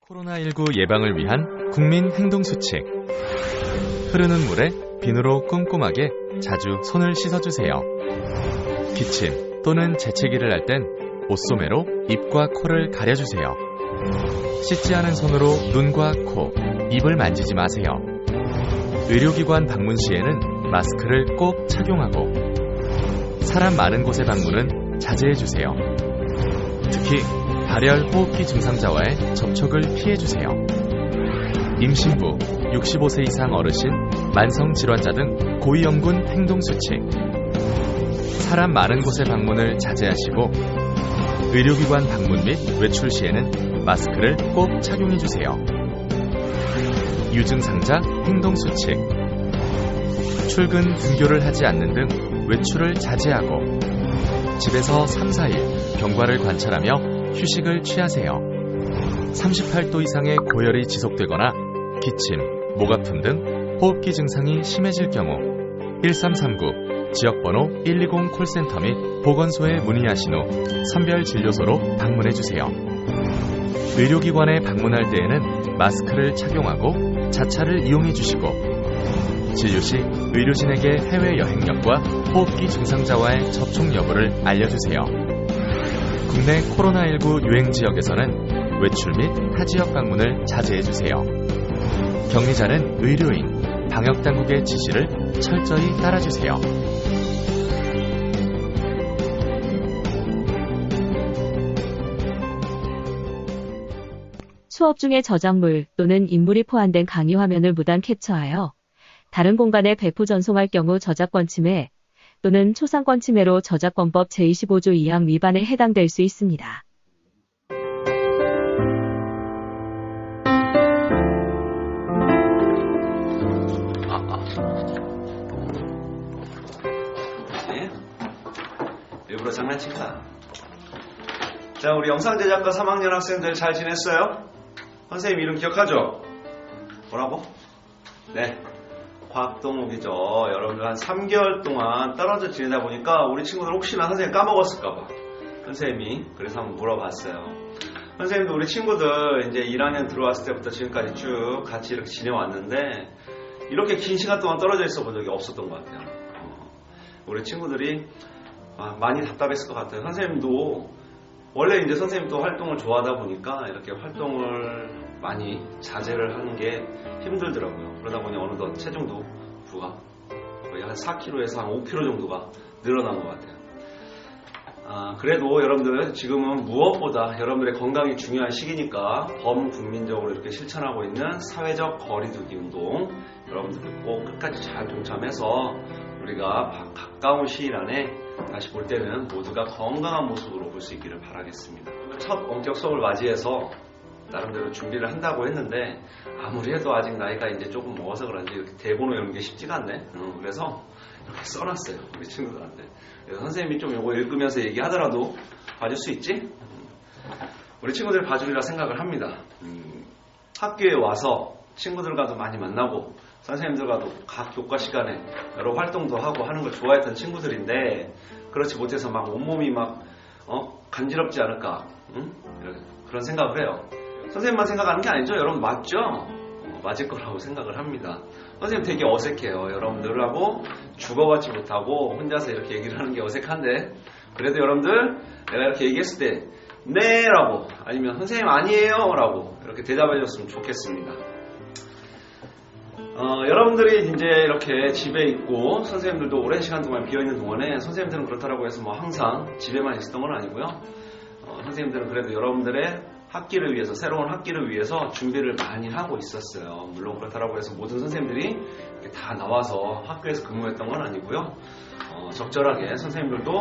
코로나19 예방을 위한 국민 행동수칙. 흐르는 물에 비누로 꼼꼼하게 자주 손을 씻어주세요. 기침 또는 재채기를 할 땐 옷소매로 입과 코를 가려주세요. 씻지 않은 손으로 눈과 코, 입을 만지지 마세요. 의료기관 방문 시에는 마스크를 꼭 착용하고 사람 많은 곳의 방문은 자제해주세요. 특히 발열 호흡기 증상자와의 접촉을 피해주세요. 임신부, 65세 이상 어르신, 만성질환자 등 고위험군 행동수칙. 사람 많은 곳의 방문을 자제하시고 의료기관 방문 및 외출 시에는 마스크를 꼭 착용해주세요. 유증상자 행동수칙. 출근, 등교를 하지 않는 등 외출을 자제하고 집에서 3, 4일 경과를 관찰하며 휴식을 취하세요. 38도 이상의 고열이 지속되거나 기침, 목 아픔 등 호흡기 증상이 심해질 경우 1339 지역번호 120 콜센터 및 보건소에 문의하신 후 선별진료소로 방문해주세요. 의료기관에 방문할 때에는 마스크를 착용하고 자차를 이용해주시고 진료 시 의료진에게 해외 여행력과 호흡기 증상자와의 접촉 여부를 알려주세요. 국내 코로나19 유행 지역에서는 외출 및 타 지역 방문을 자제해주세요. 격리자는 의료인, 방역당국의 지시를 철저히 따라주세요. 수업 중에 저작물 또는 인물이 포함된 강의 화면을 무단 캡처하여 다른 공간에 배포 전송할 경우 저작권 침해 또는 초상권 침해로 저작권법 제25조 2항 위반에 해당될 수 있습니다. 일부러 장난친 거야. 자, 우리 영상제작과 3학년 학생들 잘 지냈어요? 선생님 이름 기억하죠? 뭐라고? 네, 곽동욱이죠. 여러분들 한 3개월 동안 떨어져 지내다 보니까 우리 친구들 혹시나 선생님 까먹었을까봐 선생님이 그래서 한번 물어봤어요. 선생님도 우리 친구들 이제 1학년 들어왔을 때부터 지금까지 쭉 같이 이렇게 지내왔는데 이렇게 긴 시간 동안 떨어져 있어 본 적이 없었던 것 같아요. 우리 친구들이 많이 답답했을 것 같아요. 선생님도 원래 이제 선생님도 활동을 좋아하다 보니까 이렇게 활동을 많이 자제를 하는 게 힘들더라고요. 그러다 보니 어느덧 체중도 부가 거의 한 4kg에서 한 5kg 정도가 늘어난 것 같아요. 그래도 여러분들 지금은 무엇보다 여러분들의 건강이 중요한 시기니까 범국민적으로 이렇게 실천하고 있는 사회적 거리두기 운동 여러분들 꼭 끝까지 잘 동참해서 우리가 가까운 시일 안에 다시 볼 때는 모두가 건강한 모습으로 볼 수 있기를 바라겠습니다. 첫 원격 수업을 맞이해서 나름대로 준비를 한다고 했는데 아무리 해도 아직 나이가 이제 조금 먹어서 그런지 이렇게 대본을 외우는 게 쉽지가 않네. 그래서 이렇게 써놨어요, 우리 친구들한테. 그래서 선생님이 좀 이거 읽으면서 얘기하더라도 봐줄 수 있지? 우리 친구들 봐주리라 생각을 합니다. 학교에 와서 친구들과도 많이 만나고 선생님들과도 각 교과 시간에 여러 활동도 하고 하는 걸 좋아했던 친구들인데 그렇지 못해서 막 온몸이 막 간지럽지 않을까 그런 생각을 해요. 선생님만 생각하는 게 아니죠. 여러분 맞죠? 맞을 거라고 생각을 합니다. 선생님 되게 어색해요. 여러분들하고 주고받지 못하고 혼자서 이렇게 얘기를 하는 게 어색한데 그래도 여러분들 내가 이렇게 얘기했을 때 네 라고 아니면 선생님 아니에요 라고 이렇게 대답해 줬으면 좋겠습니다. 여러분들이 이제 이렇게 집에 있고 선생님들도 오랜 시간 동안 비어있는 동안에 선생님들은 그렇다고 해서 뭐 항상 집에만 있었던 건 아니고요. 선생님들은 그래도 여러분들의 학기를 위해서 새로운 학기를 위해서 준비를 많이 하고 있었어요. 물론 그렇다고 해서 모든 선생님들이 이렇게 다 나와서 학교에서 근무했던 건 아니고요. 적절하게 선생님들도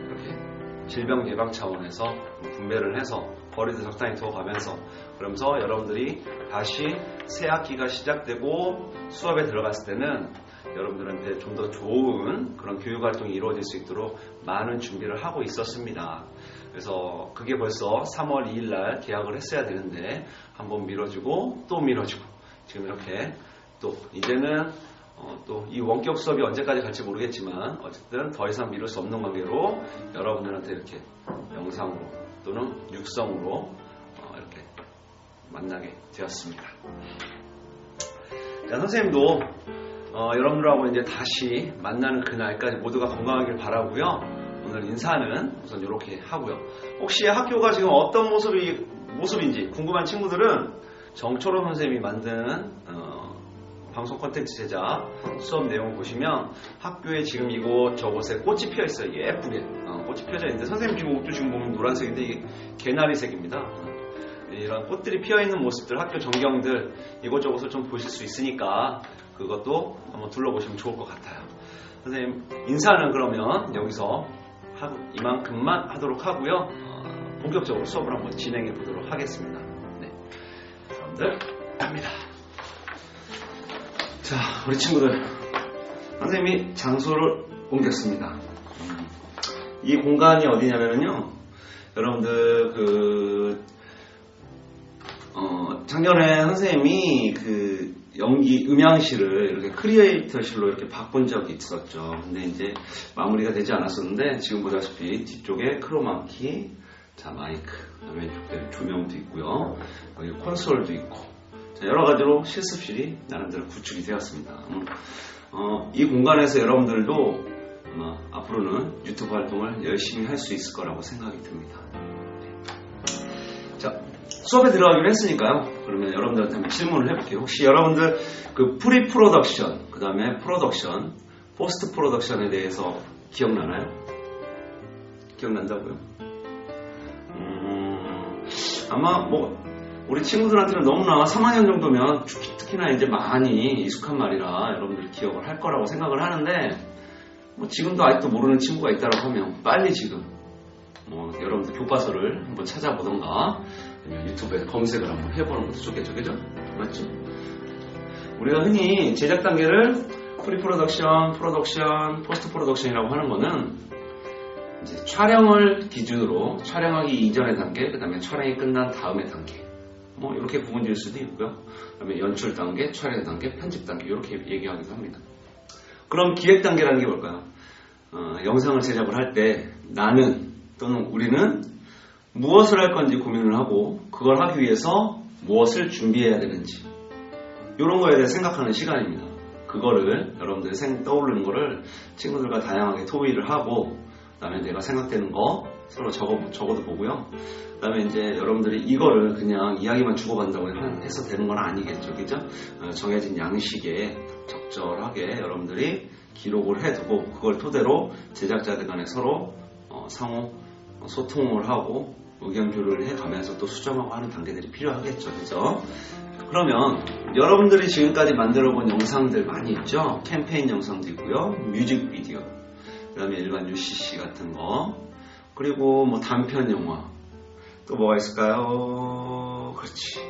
이렇게 질병 예방 차원에서 분배를 해서 거리도 적당히 두어가면서 그러면서 여러분들이 다시 새 학기가 시작되고 수업에 들어갔을 때는 여러분들한테 좀 더 좋은 그런 교육활동이 이루어질 수 있도록 많은 준비를 하고 있었습니다. 그래서 그게 벌써 3월 2일 날 개학을 했어야 되는데 한번 미뤄지고 또 미뤄지고 지금 이렇게 또 이제는 또 이 원격 수업이 언제까지 갈지 모르겠지만 어쨌든 더 이상 미룰 수 없는 관계로 여러분들한테 이렇게 영상으로 또는 육성으로 이렇게 만나게 되었습니다. 자, 선생님도 여러분들하고 이제 다시 만나는 그날까지 모두가 건강하길 바라고요. 오늘 인사는 우선 이렇게 하고요. 혹시 학교가 지금 어떤 모습인지 궁금한 친구들은 정초롱 선생님이 만든 방송 콘텐츠 제작 수업 내용 보시면 학교에 지금 이곳 저곳에 꽃이 피어 있어요. 예쁘게 꽃이 피어져 있는데 선생님 지금 옷도 지금 보면 노란색인데 이게 개나리색입니다. 이런 꽃들이 피어 있는 모습들, 학교 전경들 이곳저곳을 좀 보실 수 있으니까 그것도 한번 둘러보시면 좋을 것 같아요. 선생님 인사는 그러면 여기서 이만큼만 하도록 하고요. 본격적으로 수업을 한번 진행해 보도록 하겠습니다. 네, 여러분들 갑니다. 자, 우리 친구들, 선생님이 장소를 옮겼습니다. 이 공간이 어디냐면요, 여러분들 작년에 선생님이 음향실을 이렇게 크리에이터실로 이렇게 바꾼 적이 있었죠. 근데 이제 마무리가 되지 않았었는데 지금 보다시피 뒤쪽에 크로마키, 자 마이크, 왼쪽에 조명도 있고요. 여기 콘솔도 있고, 자, 여러 가지로 실습실이 나름대로 구축이 되었습니다. 이 공간에서 여러분들도 아마 앞으로는 유튜브 활동을 열심히 할 수 있을 거라고 생각이 듭니다. 자, 수업에 들어가기로 했으니까요. 그러면 여러분들한테 한번 질문을 해볼게요. 혹시 여러분들 프리 프로덕션, 그 다음에 프로덕션, 포스트 프로덕션에 대해서 기억나나요? 기억난다고요? 아마 우리 친구들한테는 너무나 3학년 정도면 특히나 이제 많이 익숙한 말이라 여러분들이 기억을 할 거라고 생각을 하는데, 지금도 아직도 모르는 친구가 있다고 하면 빨리 지금 여러분들 교과서를 한번 찾아보던가 아니면 유튜브에서 검색을 한번 해보는 것도 좋겠죠, 그죠? 맞죠? 우리가 흔히 제작 단계를 프리 프로덕션, 프로덕션, 포스트 프로덕션이라고 하는 거는 이제 촬영을 기준으로 촬영하기 이전의 단계, 그 다음에 촬영이 끝난 다음의 단계, 이렇게 구분될 수도 있고요. 그 다음에 연출 단계, 촬영 단계, 편집 단계 이렇게 얘기하기도 합니다. 그럼 기획 단계라는 게 뭘까요? 영상을 제작을 할 때 나는 또는 우리는 무엇을 할 건지 고민을 하고 그걸 하기 위해서 무엇을 준비해야 되는지 이런 거에 대해 생각하는 시간입니다. 그거를 여러분들이 떠오르는 거를 친구들과 다양하게 토의를 하고, 그 다음에 내가 생각되는 거 서로 적어도 보고요. 그 다음에 이제 여러분들이 이거를 그냥 이야기만 주고받는다고 해서 되는 건 아니겠죠, 그죠? 정해진 양식에 적절하게 여러분들이 기록을 해두고 그걸 토대로 제작자들 간에 서로 상호 소통을 하고 의견 교류를 해가면서 또 수정하고 하는 단계들이 필요하겠죠, 그죠? 그러면 여러분들이 지금까지 만들어본 영상들 많이 있죠? 캠페인 영상도 있고요, 뮤직비디오, 그 다음에 일반 UCC 같은 거, 그리고 단편 영화, 또 뭐가 있을까요? 그렇지,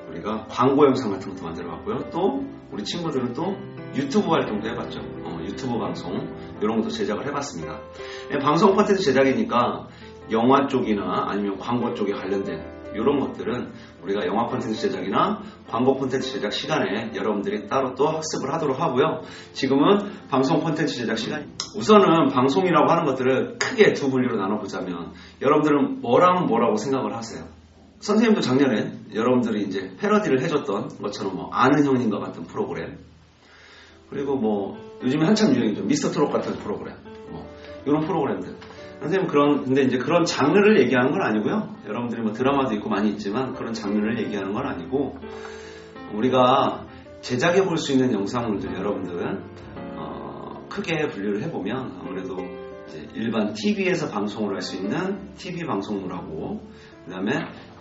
우리가 광고 영상 같은 것도 만들어봤고요. 또 우리 친구들은 또 유튜브 활동도 해봤죠. 유튜브 방송 이런 것도 제작을 해봤습니다. 방송 콘텐츠 제작이니까 영화 쪽이나 아니면 광고 쪽에 관련된 이런 것들은 우리가 영화 콘텐츠 제작이나 광고 콘텐츠 제작 시간에 여러분들이 따로 또 학습을 하도록 하고요. 지금은 방송 콘텐츠 제작 시간. 우선은 방송이라고 하는 것들을 크게 두 분류로 나눠보자면 여러분들은 뭐라고 생각을 하세요? 선생님도 작년에 여러분들이 이제 패러디를 해줬던 것처럼 아는 형님과 같은 프로그램, 그리고 요즘에 한참 유행이죠, 미스터 트롯 같은 프로그램, 이런 프로그램들. 선생님 근데 이제 그런 장르를 얘기하는 건 아니고요. 여러분들이 드라마도 있고 많이 있지만 그런 장르를 얘기하는 건 아니고, 우리가 제작해 볼 수 있는 영상물들 여러분들은 크게 분류를 해보면 아무래도 이제 일반 TV에서 방송을 할 수 있는 TV 방송물하고, 그 다음에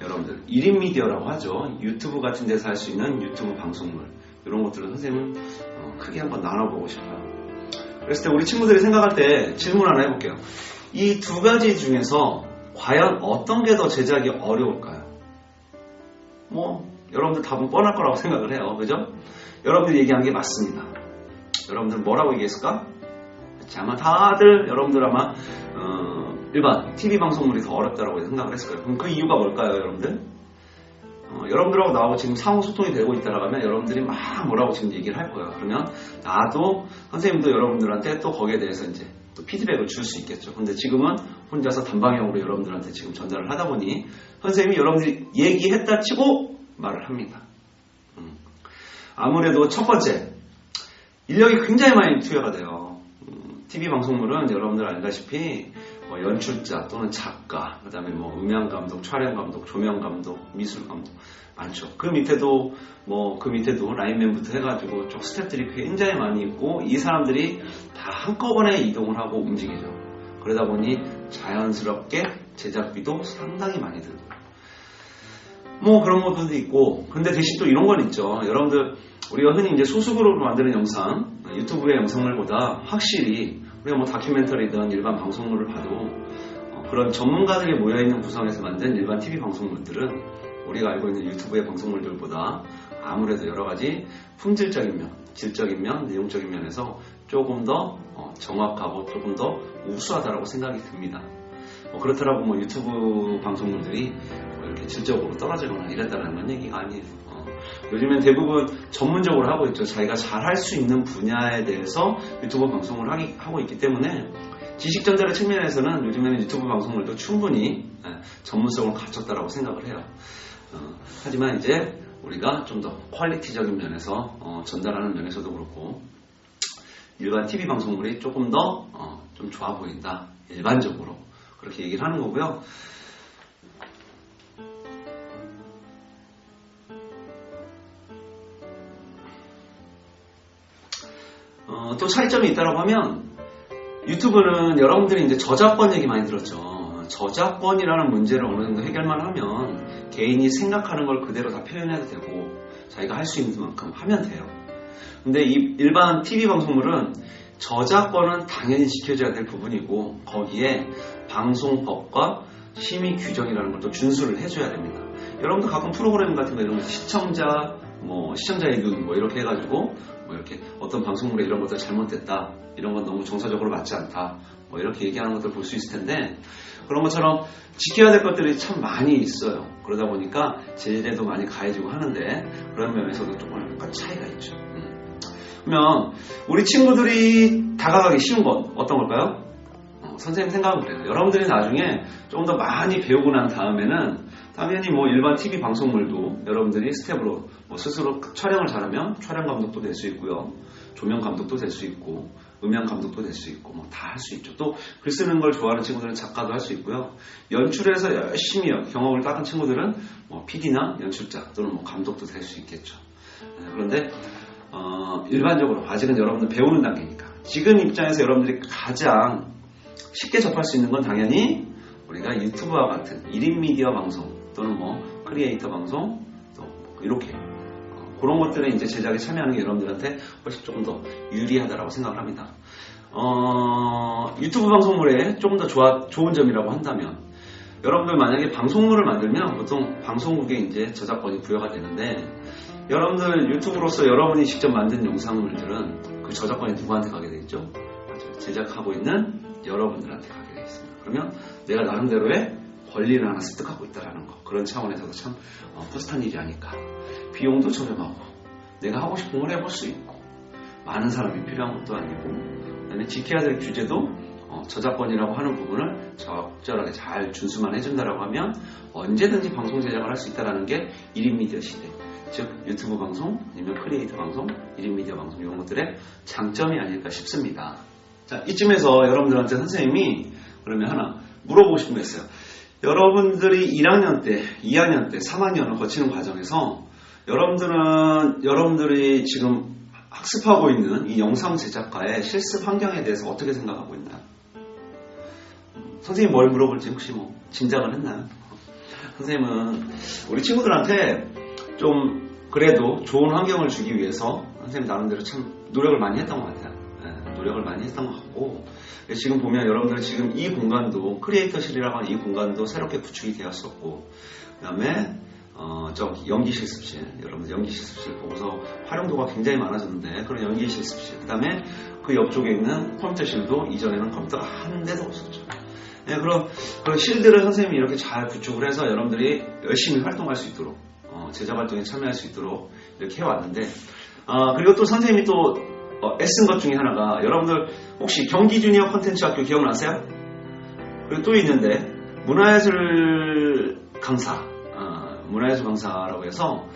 여러분들 1인 미디어라고 하죠. 유튜브 같은 데서 할 수 있는 유튜브 방송물, 이런 것들을 선생님은 크게 한번 나눠보고 싶어요. 그랬을 때 우리 친구들이 생각할 때 질문 하나 해볼게요. 이 두 가지 중에서 과연 어떤 게 더 제작이 어려울까요? 여러분들 답은 뻔할 거라고 생각을 해요, 그죠? 여러분들이 얘기한 게 맞습니다. 여러분들 뭐라고 얘기했을까? 아마 다들 여러분들 아마 일반 TV 방송물이 더 어렵다고 생각을 했을 거예요. 그럼 그 이유가 뭘까요, 여러분들? 여러분들하고 나하고 지금 상호 소통이 되고 있다라고 하면 여러분들이 막 뭐라고 지금 얘기를 할 거예요. 그러면 나도 선생님도 여러분들한테 또 거기에 대해서 이제 또 피드백을 줄 수 있겠죠. 근데 지금은 혼자서 단방향으로 여러분들한테 지금 전달을 하다 보니 선생님이 여러분들이 얘기했다 치고 말을 합니다. 아무래도 첫 번째, 인력이 굉장히 많이 투여가 돼요. TV 방송물은 여러분들 알다시피 연출자 또는 작가, 그 다음에 음향감독, 촬영감독, 조명감독, 미술감독 많죠. 그 밑에도 라인맨부터 해가지고 쪽 스태프들이 굉장히 많이 있고 이 사람들이 다 한꺼번에 이동을 하고 움직이죠. 그러다 보니 자연스럽게 제작비도 상당히 많이 들고요. 그런 것들도 있고, 근데 대신 또 이런 건 있죠. 여러분들, 우리가 흔히 이제 소수그룹으로 만드는 영상, 유튜브의 영상물보다 확실히 우리가 다큐멘터리든 일반 방송물을 봐도 그런 전문가들이 모여있는 구성에서 만든 일반 TV 방송물들은 우리가 알고 있는 유튜브의 방송물들보다 아무래도 여러 가지 품질적인 면, 질적인 면, 내용적인 면에서 조금 더 정확하고 조금 더 우수하다고 생각이 듭니다. 그렇더라고 유튜브 방송물들이 이렇게 질적으로 떨어지거나 이랬다는 얘기가 아니에요. 요즘엔 대부분 전문적으로 하고 있죠. 자기가 잘 할 수 있는 분야에 대해서 유튜브 방송을 하고 있기 때문에 지식 전달의 측면에서는 요즘에는 유튜브 방송물도 충분히 전문성을 갖췄다라고 생각을 해요. 하지만 이제 우리가 좀 더 퀄리티적인 면에서 전달하는 면에서도 그렇고 일반 TV 방송물이 조금 더 좀 좋아 보인다. 일반적으로 그렇게 얘기를 하는 거고요. 또 차이점이 있다고 하면 유튜브는 여러분들이 이제 저작권 얘기 많이 들었죠. 저작권이라는 문제를 어느 정도 해결만 하면 개인이 생각하는 걸 그대로 다 표현해도 되고 자기가 할 수 있는 만큼 하면 돼요. 근데 이 일반 TV 방송물은 저작권은 당연히 지켜져야 될 부분이고 거기에 방송법과 심의 규정이라는 걸 또 준수를 해줘야 됩니다. 여러분들 가끔 프로그램 같은 거 이런 거 시청자의 눈 이렇게 해가지고 이렇게 어떤 방송물에 이런 것들 잘못됐다, 이런 건 너무 정서적으로 맞지 않다, 이렇게 얘기하는 것들 볼 수 있을 텐데 그런 것처럼 지켜야 될 것들이 참 많이 있어요. 그러다 보니까 제재도 많이 가해지고 하는데 그런 면에서도 조금 약간 차이가 있죠. 그러면 우리 친구들이 다가가기 쉬운 건 어떤 걸까요? 선생님 생각은 그래요. 여러분들이 나중에 조금 더 많이 배우고 난 다음에는 당연히 일반 TV 방송물도 여러분들이 스텝으로 스스로 촬영을 잘하면 촬영 감독도 될 수 있고요. 조명 감독도 될 수 있고 음향 감독도 될 수 있고 다 할 수 있죠. 또 글 쓰는 걸 좋아하는 친구들은 작가도 할 수 있고요. 연출에서 열심히 경험을 닦은 친구들은 PD나 연출자 또는 감독도 될 수 있겠죠. 그런데 일반적으로 아직은 여러분들 배우는 단계니까 지금 입장에서 여러분들이 가장 쉽게 접할 수 있는 건 당연히 우리가 유튜브와 같은 1인 미디어 방송 또는 크리에이터 방송 또 이렇게 그런 것들에 이제 제작에 참여하는 게 여러분들한테 훨씬 조금 더 유리하다라고 생각을 합니다. 유튜브 방송물에 조금 더 좋은 점이라고 한다면 여러분들 만약에 방송물을 만들면 보통 방송국에 이제 저작권이 부여가 되는데 여러분들 유튜브로서 여러분이 직접 만든 영상물들은 그 저작권이 누구한테 가게 되겠죠? 맞아요. 제작하고 있는 여러분들한테 가게 되어 있습니다. 그러면 내가 나름대로의 권리를 하나 습득하고 있다는 거, 그런 차원에서도 참 뿌듯한 일이 아닐까. 비용도 저렴하고 내가 하고 싶은 걸 해볼 수 있고 많은 사람이 필요한 것도 아니고 그다음에 지켜야 될 규제도 저작권이라고 하는 부분을 적절하게 잘 준수만 해준다라고 하면 언제든지 방송 제작을 할 수 있다는 게 1인 미디어 시대, 즉 유튜브 방송 아니면 크리에이터 방송, 1인 미디어 방송 이런 것들의 장점이 아닐까 싶습니다. 자, 이쯤에서 여러분들한테 선생님이 그러면 하나 물어보고 싶은 게 있어요. 여러분들이 1학년 때, 2학년 때, 3학년을 거치는 과정에서 여러분들이 지금 학습하고 있는 이 영상 제작과의 실습 환경에 대해서 어떻게 생각하고 있나요? 선생님 뭘 물어볼지 혹시 짐작을 했나요? 선생님은 우리 친구들한테 좀 그래도 좋은 환경을 주기 위해서 선생님 나름대로 참 노력을 많이 했던 것 같아요. 노력을 많이 했던 것 같고 지금 보면 여러분들 지금 이 공간도 크리에이터실이라고 하는 이 공간도 새롭게 구축이 되었었고 그 다음에 연기 실습실, 여러분들 연기 실습실 보고서 활용도가 굉장히 많아졌는데 그런 연기 실습실, 그 다음에 그 옆쪽에 있는 컴퓨터실도 이전에는 컴퓨터가 한 대도 없었죠. 그런 실들을 선생님이 이렇게 잘 구축을 해서 여러분들이 열심히 활동할 수 있도록 제작 활동에 참여할 수 있도록 이렇게 해왔는데, 그리고 또 선생님이 또 애쓴 것 중에 하나가, 여러분들 혹시 경기 주니어 콘텐츠 학교 기억나세요? 그리고 또 있는데 문화예술 강사라고 해서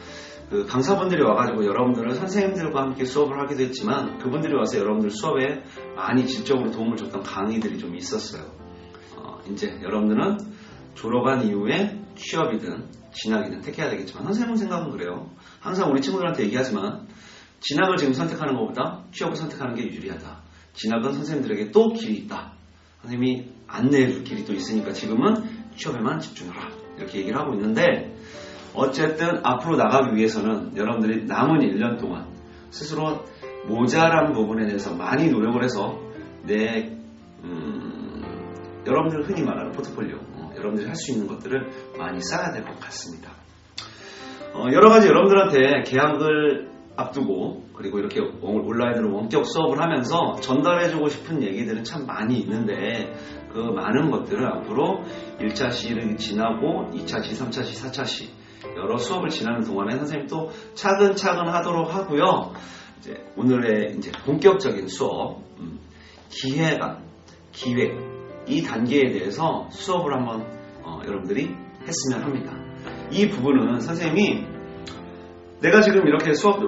그 강사분들이 와가지고 여러분들은 선생님들과 함께 수업을 하기도 했지만, 그분들이 와서 여러분들 수업에 많이 질적으로 도움을 줬던 강의들이 좀 있었어요. 이제 여러분들은 졸업한 이후에 취업이든 진학이든 택해야 되겠지만, 선생님 생각은 그래요. 항상 우리 친구들한테 얘기하지만, 진학을 지금 선택하는 것보다 취업을 선택하는 게 유리하다. 진학은 선생님들에게 또 길이 있다. 선생님이 안내해 줄 길이 또 있으니까 지금은 취업에만 집중하라. 이렇게 얘기를 하고 있는데, 어쨌든 앞으로 나가기 위해서는 여러분들이 남은 1년 동안 스스로 모자란 부분에 대해서 많이 노력을 해서 여러분들 흔히 말하는 포트폴리오, 여러분들이 할 수 있는 것들을 많이 쌓아야 될 것 같습니다. 여러 가지 여러분들한테 개학을 앞두고, 그리고 이렇게 온라인으로 원격 수업을 하면서 전달해주고 싶은 얘기들은 참 많이 있는데, 그 많은 것들을 앞으로 1차 시를 지나고 2차 시, 3차 시, 4차 시 여러 수업을 지나는 동안에 선생님 또 차근차근 하도록 하고요. 이제 오늘의 이제 본격적인 수업, 기획안, 기획 이 단계에 대해서 수업을 한번 여러분들이 했으면 합니다. 이 부분은 선생님이 내가 지금 이렇게 수업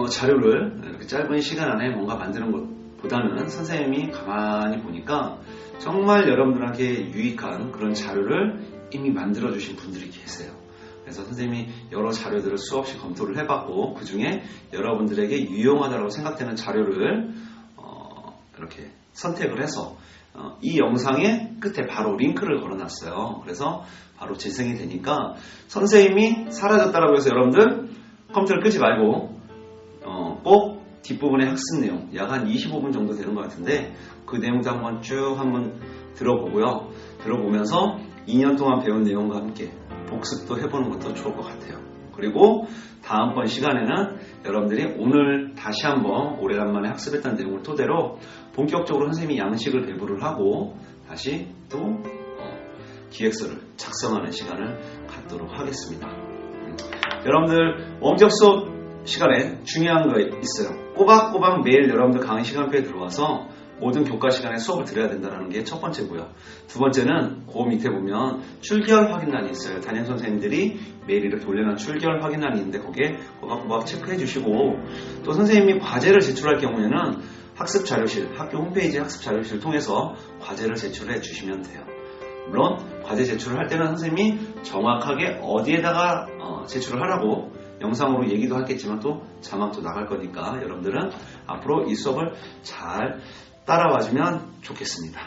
자료를 이렇게 짧은 시간 안에 뭔가 만드는 것보다는 선생님이 가만히 보니까 정말 여러분들한테 유익한 그런 자료를 이미 만들어주신 분들이 계세요. 그래서 선생님이 여러 자료들을 수없이 검토를 해봤고, 그 중에 여러분들에게 유용하다고 생각되는 자료를 이렇게 선택을 해서 이 영상의 끝에 바로 링크를 걸어놨어요. 그래서 바로 재생이 되니까 선생님이 사라졌다라고 해서 여러분들 컴퓨터를 끄지 말고 꼭 뒷부분의 학습 내용, 약 한 25분 정도 되는 것 같은데 그 내용도 한번 쭉 들어보고요. 들어보면서 2년 동안 배운 내용과 함께 복습도 해보는 것도 좋을 것 같아요. 그리고 다음번 시간에는 여러분들이 오늘 다시 한번 오래간만에 학습했던 내용을 토대로 본격적으로 선생님이 양식을 배부를 하고 다시 또 기획서를 작성하는 시간을 갖도록 하겠습니다. 여러분들 원격 수업 시간에 중요한 거 있어요. 꼬박꼬박 매일 여러분들 강의 시간표에 들어와서 모든 교과 시간에 수업을 들어야 된다는 게 첫 번째고요. 두 번째는 그 밑에 보면 출결 확인란이 있어요. 담임 선생님들이 매일 이렇게 올려놓은 출결 확인란이 있는데 거기에 꼬박꼬박 체크해 주시고, 또 선생님이 과제를 제출할 경우에는 학습 자료실, 학교 홈페이지 학습 자료실을 통해서 과제를 제출해 주시면 돼요. 물론 과제 제출을 할 때는 선생님이 정확하게 어디에다가 제출을 하라고 영상으로 얘기도 하겠지만 또 자막도 나갈 거니까 여러분들은 앞으로 이 수업을 잘 따라와주면 좋겠습니다.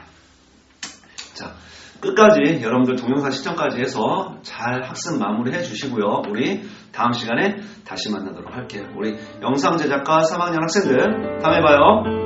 자, 끝까지 여러분들 동영상 시청까지 해서 잘 학습 마무리해 주시고요. 우리 다음 시간에 다시 만나도록 할게요. 우리 영상 제작과 3학년 학생들 다음에 봐요.